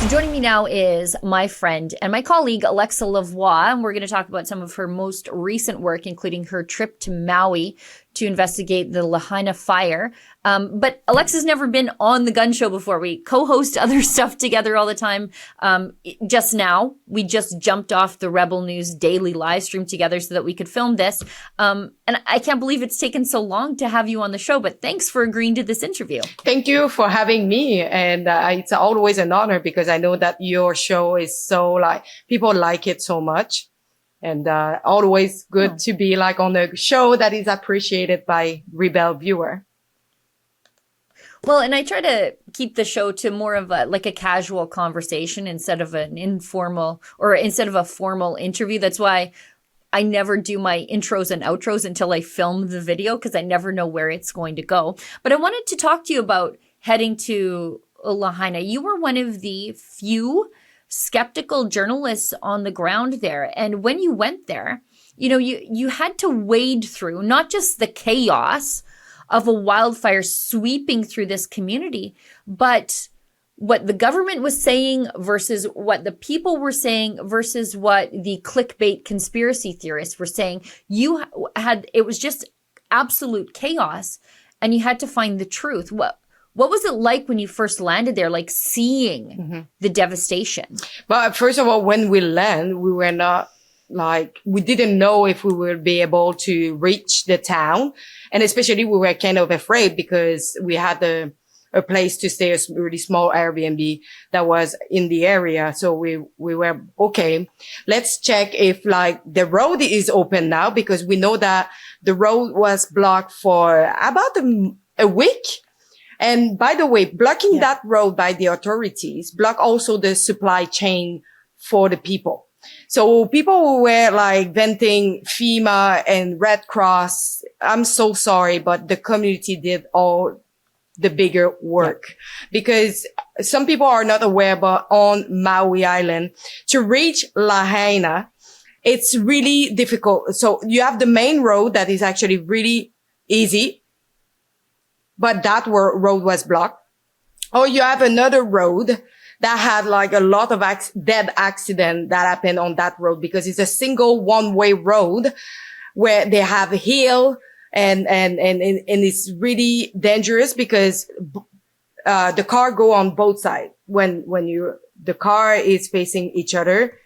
So joining me now is my friend and my colleague, Alexa Lavoie, and we're going to talk about some of her most recent work, including her trip to Maui to investigate the Lahaina fire. But Alexa's never been on the Gunn Show before. We co-host other stuff together all the time. Just now, we just jumped off the Rebel News daily live stream together so that we could film this. And I can't believe it's taken so long to have you on the show, but thanks for agreeing to this interview. Thank you for having me. And it's always an honor because I know that your show is so people like it so much. And always good to be on a show that is appreciated by Rebel viewer. Well, and I try to keep the show to more of a casual conversation instead of an informal or instead of a formal interview. That's why I never do my intros and outros until I film the video because I never know where it's going to go. But I wanted to talk to you about heading to Lahaina. You were one of the few skeptical journalists on the ground there. And when you went there, you had to wade through not just the chaos of a wildfire sweeping through this community, but what the government was saying versus what the people were saying versus what the clickbait conspiracy theorists were saying. It was just absolute chaos, and you had to find the truth. What was it like when you first landed there, seeing the devastation? But first of all, when we land, we were not we didn't know if we would be able to reach the town. And especially we were kind of afraid because we had a place to stay, a really small Airbnb that was in the area. So we were, okay, let's check if the road is open now, because we know that the road was blocked for about a week. And by the way, blocking that road by the authorities block also the supply chain for the people. So people were venting FEMA and Red Cross. I'm so sorry, but the community did all the bigger work because some people are not aware, but on Maui Island to reach Lahaina, it's really difficult. So you have the main road that is actually really easy, but that road was blocked. Or you have another road that had a lot of dead accident that happened on that road because it's a single one-way road where they have a hill and it's really dangerous because the car go on both sides when the car is facing each other.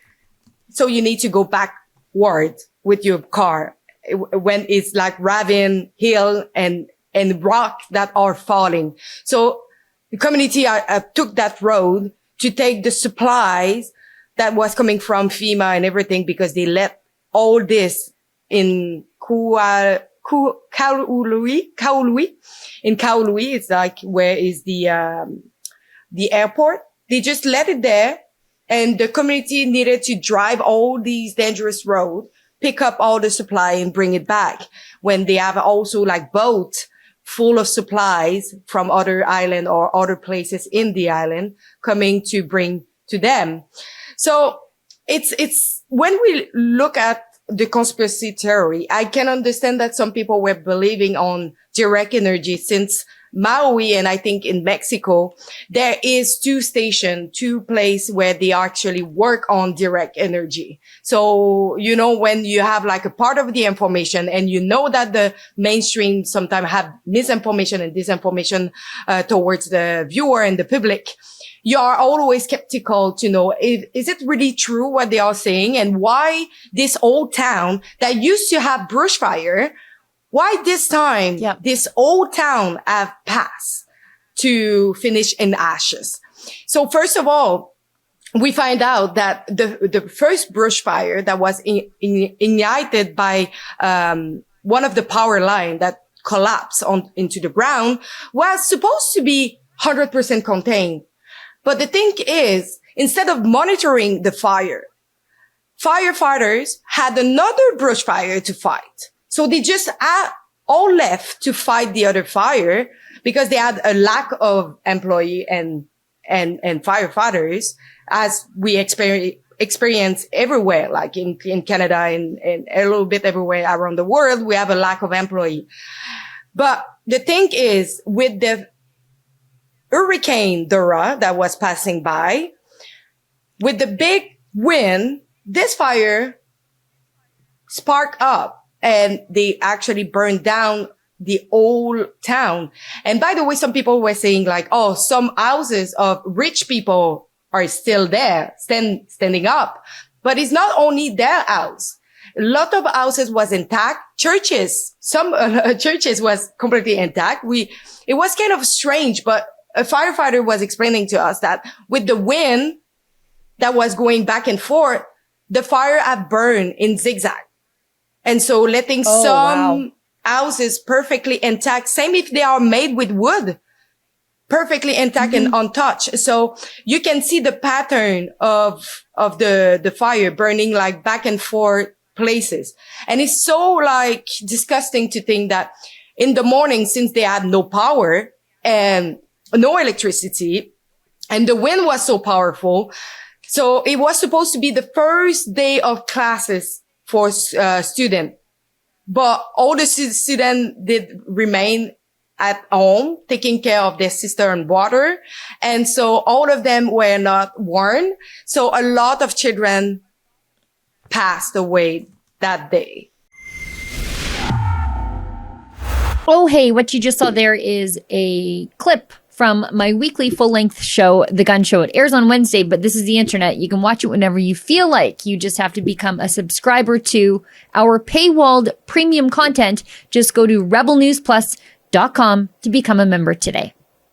So you need to go backward with your car when it's ravine, hill and rock that are falling. So the community took that road to take the supplies that was coming from FEMA and everything because they let all this in Kaului. In Kaului, it's where is the airport. They just let it there, and the community needed to drive all these dangerous roads, pick up all the supply and bring it back. When they have also boats full of supplies from other island or other places in the island coming to bring to them. So it's when we look at the conspiracy theory, I can understand that some people were believing on direct energy since Maui and I think in Mexico, there is two places where they actually work on direct energy. So, when you have a part of the information and that the mainstream sometimes have misinformation and disinformation towards the viewer and the public, you are always skeptical to know, is it really true what they are saying? And why this old town that used to have brush fire, why this time this old town have passed to finish in ashes? So first of all, we find out that the first brush fire that was ignited by one of the power line that collapsed into the ground was supposed to be 100% contained. But the thing is, instead of monitoring the fire, firefighters had another brush fire to fight. So they just all left to fight the other fire because they had a lack of employee and firefighters, as we experience everywhere, in Canada and a little bit everywhere around the world, we have a lack of employee. But the thing is, with the Hurricane Dora that was passing by, with the big wind, this fire sparked up and they actually burned down the old town. And by the way, some people were saying like, oh, some houses of rich people are still there, standing up. But it's not only their house. A lot of houses was intact. Churches, some churches was completely intact. It was kind of strange, but a firefighter was explaining to us that with the wind that was going back and forth, the fire had burned in zigzag. And so letting some houses perfectly intact, same if they are made with wood, perfectly intact and untouched. So you can see the pattern of the fire burning like back and forth places. And it's so like disgusting to think that in the morning, since they had no power and no electricity and the wind was so powerful. So it was supposed to be the first day of classes for students, but all the students did remain at home, taking care of their sister and water. And so all of them were not warned. So a lot of children passed away that day. Oh, hey, what you just saw there is a clip from my weekly full-length show, The Gunn Show. It airs on Wednesday, but this is the internet. You can watch it whenever you feel like. You just have to become a subscriber to our paywalled premium content. Just go to rebelnewsplus.com to become a member today.